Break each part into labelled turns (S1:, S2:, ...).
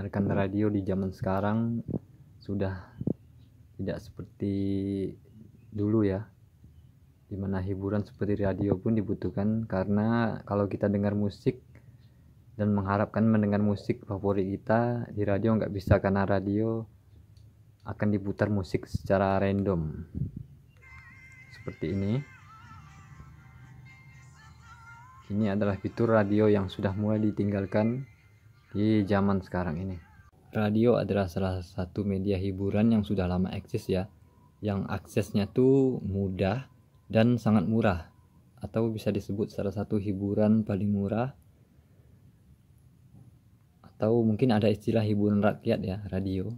S1: mendengarkan radio di zaman sekarang sudah tidak seperti dulu ya, dimana hiburan seperti radio pun dibutuhkan, karena kalau kita dengar musik dan mengharapkan mendengar musik favorit kita di radio nggak bisa, karena radio akan diputar musik secara random seperti ini. Ini adalah fitur radio yang sudah mulai ditinggalkan di zaman sekarang ini. Radio adalah salah satu media hiburan yang sudah lama eksis ya, yang aksesnya tuh mudah dan sangat murah, atau bisa disebut salah satu hiburan paling murah, atau mungkin ada istilah hiburan rakyat ya, radio.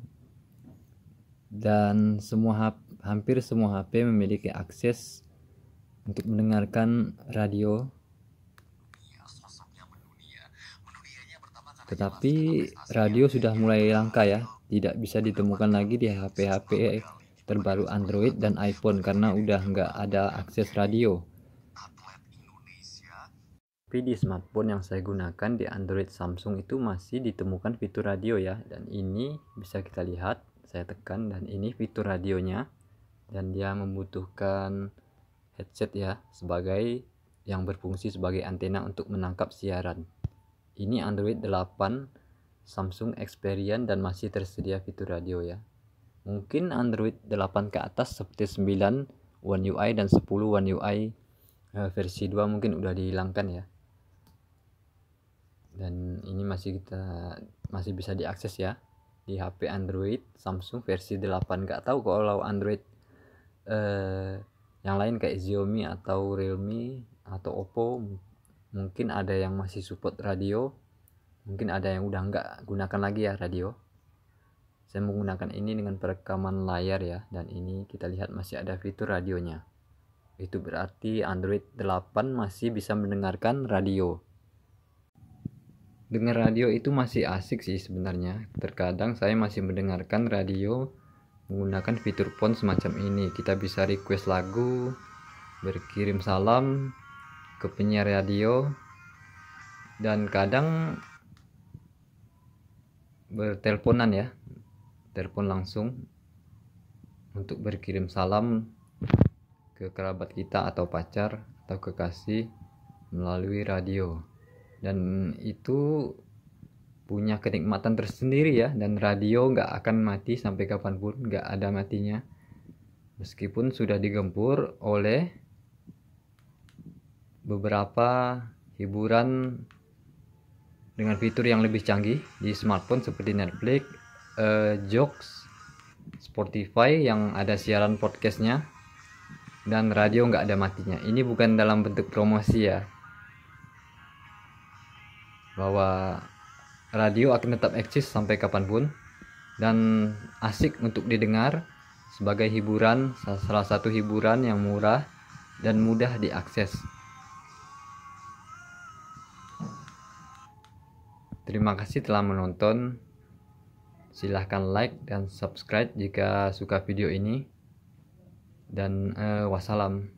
S1: Dan hampir semua HP memiliki akses untuk mendengarkan radio. Tetapi radio sudah mulai langka ya, tidak bisa ditemukan lagi di HP-HP terbaru Android dan iPhone karena udah nggak ada akses radio. Tapi di smartphone yang saya gunakan di Android Samsung itu masih ditemukan fitur radio ya, dan ini bisa kita lihat, saya tekan dan ini fitur radionya, dan dia membutuhkan headset ya, sebagai yang berfungsi sebagai antena untuk menangkap siaran. Ini Android 8 Samsung Experience dan masih tersedia fitur radio ya. Mungkin Android 8 ke atas seperti 9 One UI dan 10 One UI versi 2 mungkin udah dihilangkan ya. Dan ini masih bisa diakses ya di HP Android Samsung versi 8. Nggak tahu kalau Android yang lain kayak Xiaomi atau Realme atau Oppo, mungkin ada yang masih support radio, mungkin ada yang udah nggak gunakan lagi ya radio. Saya menggunakan ini dengan perekaman layar ya, dan ini kita lihat masih ada fitur radionya. Itu berarti Android 8 masih bisa mendengarkan radio. Dengar radio itu masih asik sih sebenarnya. Terkadang saya masih mendengarkan radio menggunakan fitur phone semacam ini. Kita bisa request lagu, berkirim salam ke penyiar radio, dan kadang berteleponan ya, telepon langsung untuk berkirim salam ke kerabat kita atau pacar atau kekasih melalui radio. Dan itu punya kenikmatan tersendiri ya, dan radio nggak akan mati sampai kapanpun, nggak ada matinya, meskipun sudah digempur oleh beberapa hiburan dengan fitur yang lebih canggih di smartphone seperti Netflix, Joox, Spotify yang ada siaran podcastnya, dan radio nggak ada matinya. Ini bukan dalam bentuk promosi ya, bahwa radio akan tetap eksis sampai kapanpun dan asik untuk didengar sebagai hiburan, salah satu hiburan yang murah dan mudah diakses. Terima kasih telah menonton. Silahkan like dan subscribe jika suka video ini. Dan wassalam.